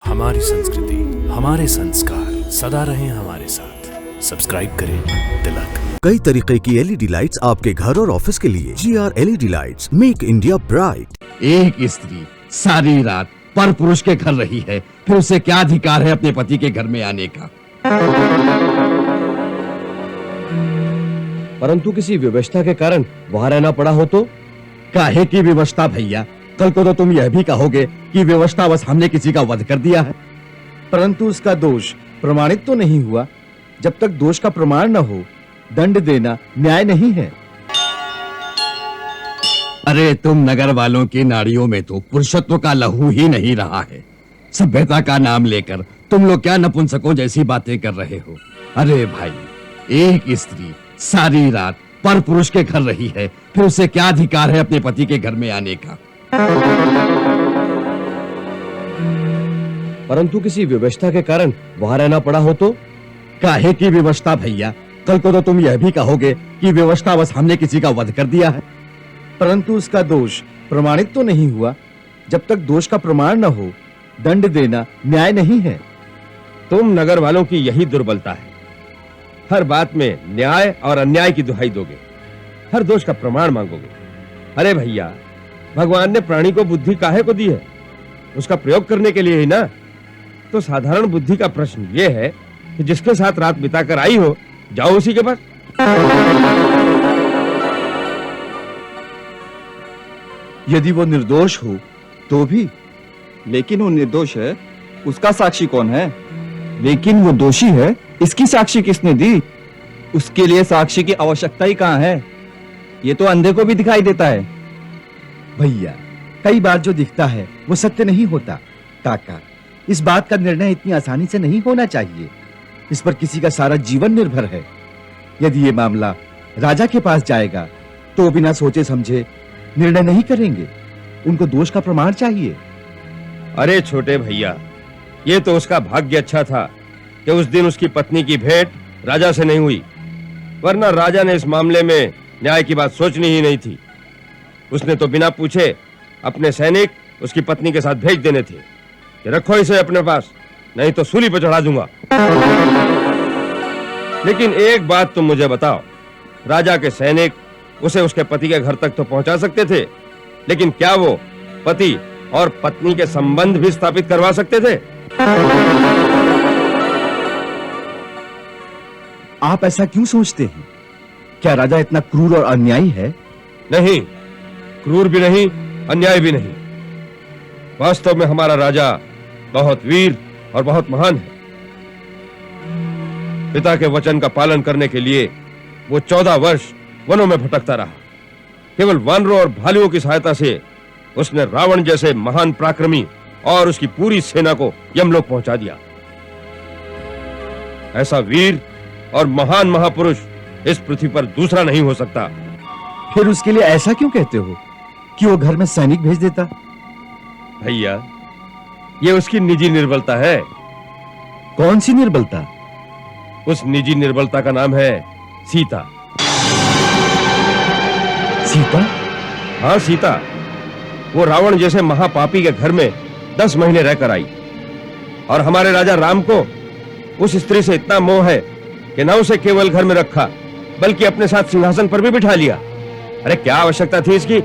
हमारी संस्कृति, हमारे संस्कार सदा रहें हमारे साथ। सब्सक्राइब करें तिलक। कई तरीके की एलईडी लाइट्स आपके घर और ऑफिस के लिए। GR LED lights, make India bright. एक स्त्री सारी रात पर पुरुष के घर रही है, फिर उसे क्या अधिकार है अपने पति के घर में आने का? परंतु किसी व्यवस्था के कारण वहां रहना पड़ा हो तो? काहे की व्यवस्था भैया? कल को तो तुम यह भी कहोगे कि व्यवस्थावश हमने किसी का वध कर दिया है। परंतु उसका दोष प्रमाणित तो नहीं हुआ। जब तक दोष का प्रमाण न हो, दंड देना न्याय नहीं है। अरे तुम नगर वालों की नाड़ियों में तो पुरुषत्व का लहू ही नहीं रहा है। सभ्यता का नाम लेकर तुम लोग क्या नपुंसकों जैसी बातें कर रहे हो? अरे भाई, एक स्त्री सारी रात पर पुरुष के घर रही है, फिर उसे क्या अधिकार है अपने पति के घर में आने का? परंतु किसी व्यवस्था के कारण वहां रहना पड़ा हो तो? काहे की व्यवस्था भैया? कल को तो तुम यह भी कहोगे कि व्यवस्थावश हमने किसी का वध कर दिया है। परंतु उसका दोष प्रमाणित तो नहीं हुआ। जब तक दोष का प्रमाण न हो, दंड देना न्याय नहीं है। तुम नगर वालों की यही दुर्बलता है। हर बात में न्याय और अन्याय की दुहाई दोगे, हर दोष का प्रमाण मांगोगे। अरे भैया, भगवान ने प्राणी को बुद्धि काहे को दी है? उसका प्रयोग करने के लिए ही ना। तो साधारण बुद्धि का प्रश्न यह है कि जिसके साथ रात बिताकर आई हो, जाओ उसी के पास। यदि वो निर्दोष हो तो भी। लेकिन वो निर्दोष है, उसका साक्षी कौन है? लेकिन वो दोषी है, इसकी साक्षी किसने दी? उसके लिए साक्षी की आवश्यकता ही कहाँ है? ये तो अंधे को भी दिखाई देता है। भैया, कई बार जो दिखता है वो सत्य नहीं होता। काका, इस बात का निर्णय इतनी आसानी से नहीं होना चाहिए। इस पर किसी का सारा जीवन निर्भर है। यदि ये मामला राजा के पास जाएगा तो बिना सोचे समझे निर्णय नहीं करेंगे। उनको दोष का प्रमाण चाहिए। अरे छोटे भैया, ये तो उसका भाग्य अच्छा था कि उस दिन उसकी पत्नी की भेंट राजा से नहीं हुई, वरना राजा ने इस मामले में न्याय की बात सोचनी ही नहीं थी। उसने तो बिना पूछे अपने सैनिक उसकी पत्नी के साथ भेज देने थे कि रखो इसे अपने पास, नहीं तो सूली पर चढ़ा दूंगा। लेकिन एक बात तुम मुझे बताओ, राजा के सैनिक उसे उसके पति के घर तक तो पहुंचा सकते थे, लेकिन क्या वो पति और पत्नी के संबंध भी स्थापित करवा सकते थे? आप ऐसा क्यों सोचते हैं? क्या राजा इतना क्रूर और अन्यायी है? नहीं, क्रूर भी नहीं, अन्याय भी नहीं। वास्तव में हमारा राजा बहुत वीर और बहुत महान है। पिता के वचन का पालन करने के लिए वो 14 वर्ष वनों में भटकता रहा। केवल वानरों और भालुओं की सहायता से उसने रावण जैसे महान पराक्रमी और उसकी पूरी सेना को यमलोक पहुंचा दिया। ऐसा वीर और महान महापुरुष इस पृथ्वी पर दूसरा नहीं हो सकता। फिर उसके लिए ऐसा क्यों कहते हो कि वो घर में सैनिक भेज देता? भैया, ये उसकी निजी निर्बलता है। कौन सी निर्बलता? उस निजी निर्बलता का नाम है सीता। सीता? हाँ, सीता। वो रावण जैसे महापापी के घर में 10 महीने रहकर आई, और हमारे राजा राम को उस स्त्री से इतना मोह है कि न उसे केवल घर में रखा, बल्कि अपने साथ सिंहासन पर भी बिठा लिया। अरे क्या आवश्यकता थी इसकी?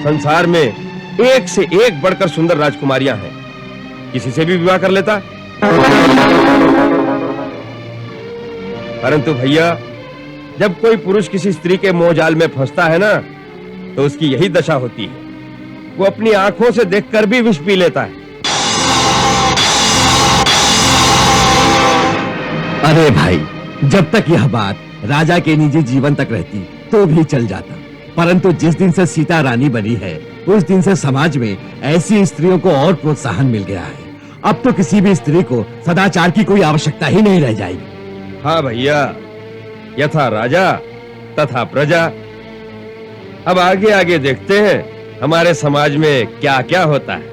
संसार में एक से एक बढ़कर सुंदर राजकुमारियां हैं, किसी से भी विवाह कर लेता। परंतु भैया, जब कोई पुरुष किसी स्त्री के मोहजाल में फंसता है ना, तो उसकी यही दशा होती है। वो अपनी आंखों से देखकर भी विष पी लेता है। अरे भाई, जब तक यह बात राजा के निजी जीवन तक रहती तो भी चल जाता, परंतु जिस दिन से सीता रानी बनी है, उस दिन से समाज में ऐसी स्त्रियों को और प्रोत्साहन मिल गया है। अब तो किसी भी स्त्री को सदाचार की कोई आवश्यकता ही नहीं रह जाएगी। हाँ भैया, यथा राजा तथा प्रजा। अब आगे आगे देखते हैं हमारे समाज में क्या क्या होता है।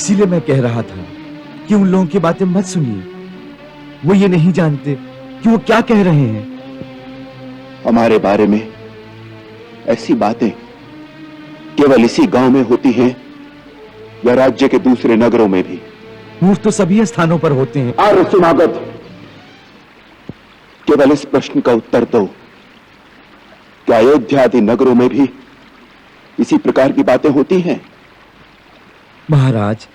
इसीलिए मैं कह रहा था कि उन लोगों की बातें मत सुनिए। वो ये नहीं जानते कि वो क्या कह रहे हैं। हमारे बारे में ऐसी बातें केवल इसी गांव में होती हैं या राज्य के दूसरे नगरों में भी? मूर्ख तो सभी स्थानों पर होते हैं। आर्य सुनागत, केवल इस प्रश्न का उत्तर दो, क्या अयोध्या आदि नगरों में भी इसी प्रकार की बातें होती हैं? महाराज,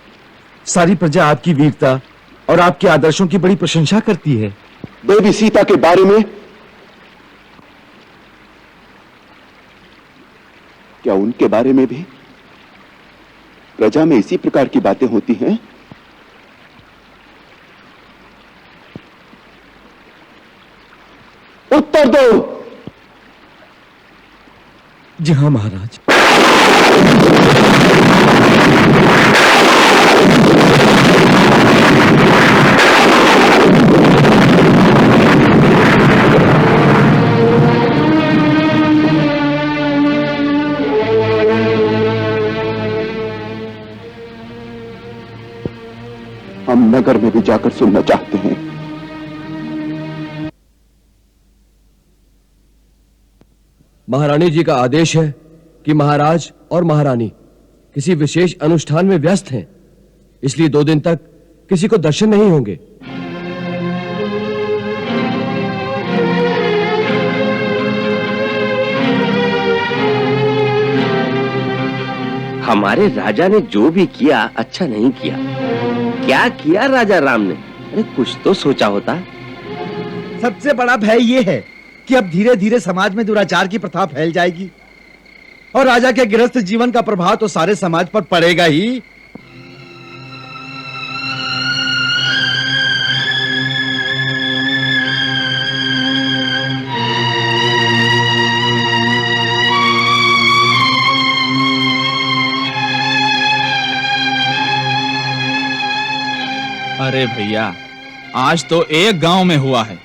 सारी प्रजा आपकी वीरता और आपके आदर्शों की बड़ी प्रशंसा करती है। देवी सीता के बारे में क्या उनके बारे में भी प्रजा में इसी प्रकार की बातें होती हैं? उत्तर दो। जी हाँ महाराज। हम नगर में भी जाकर सुनना चाहते हैं। महारानी जी का आदेश है कि महाराज और महारानी किसी विशेष अनुष्ठान में व्यस्त हैं, इसलिए 2 दिन तक किसी को दर्शन नहीं होंगे। हमारे राजा ने जो भी किया अच्छा नहीं किया। क्या किया राजा राम ने? अरे कुछ तो सोचा होता। सबसे बड़ा भय ये है कि अब धीरे धीरे समाज में दुराचार की प्रथा फैल जाएगी और राजा के गृहस्थ जीवन का प्रभाव तो सारे समाज पर पड़ेगा ही। अरे भैया, आज तो एक गांव में हुआ है,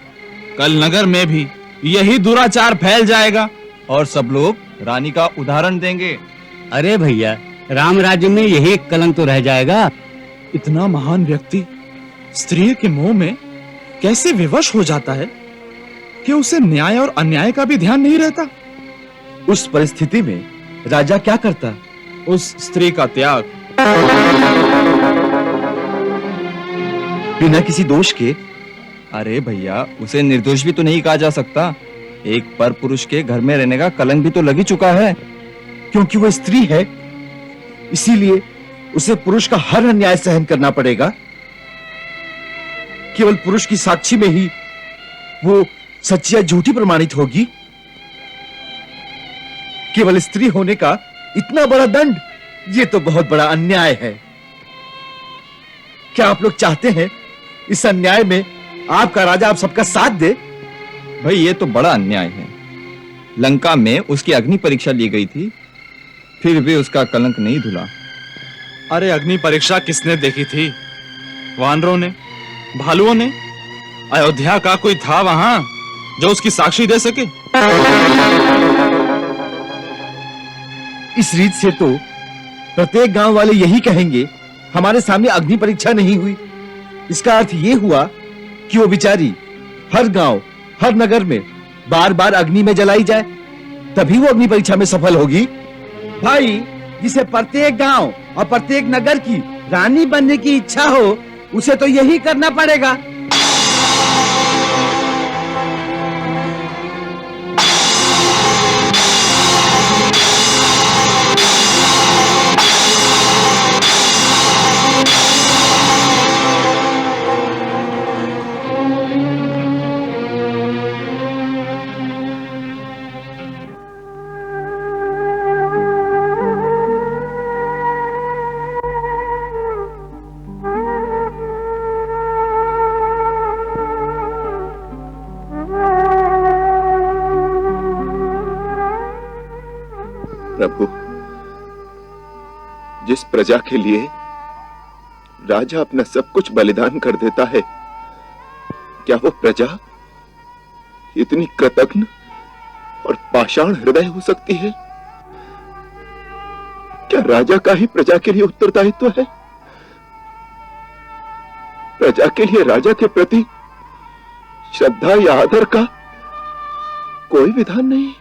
कल नगर में भी यही दुराचार फैल जाएगा और सब लोग रानी का उदाहरण देंगे। अरे भैया, राम राज्य में यही एक कलंक तो रह जाएगा। इतना महान व्यक्ति स्त्री के मोह में कैसे विवश हो जाता है कि उसे न्याय और अन्याय का भी ध्यान नहीं रहता। उस परिस्थिति में राजा क्या करता? उस स्त्री का त्याग। बिना किसी दोष के? अरे भैया, उसे निर्दोष भी तो नहीं कहा जा सकता। एक पर पुरुष के घर में रहने का कलंक भी तो लग ही चुका है। क्योंकि वो स्त्री है, इसीलिए उसे पुरुष का हर अन्याय सहन करना पड़ेगा। केवल पुरुष की साक्षी में ही वो सच्ची या झूठी प्रमाणित होगी। केवल स्त्री होने का इतना बड़ा दंड, ये तो बहुत बड़ा अन्याय है। क्या आप लोग चाहते हैं इस अन्याय में आपका राजा आप सबका साथ दे? भाई, ये तो बड़ा अन्याय है। लंका में उसकी अग्नि परीक्षा ली गई थी, फिर भी उसका कलंक नहीं धुला। अरे अग्नि परीक्षा किसने देखी थी? वानरों ने, भालुओं ने? अयोध्या का कोई था वहां जो उसकी साक्षी दे सके? इस रीत से तो प्रत्येक गांव वाले यही कहेंगे, हमारे सामने अग्नि परीक्षा नहीं हुई। इसका अर्थ यह हुआ कि वो बेचारी हर गांव, हर नगर में बार बार अग्नि में जलाई जाए, तभी वो अग्नि परीक्षा में सफल होगी। भाई, जिसे प्रत्येक गांव और प्रत्येक नगर की रानी बनने की इच्छा हो, उसे तो यही करना पड़ेगा। प्रभु, जिस प्रजा के लिए राजा अपना सब कुछ बलिदान कर देता है, क्या वो प्रजा इतनी कृतघ्न और पाषाण हृदय हो सकती है? क्या राजा का ही प्रजा के लिए उत्तरदायित्व है? प्रजा के लिए राजा के प्रति श्रद्धा या आदर का कोई विधान नहीं।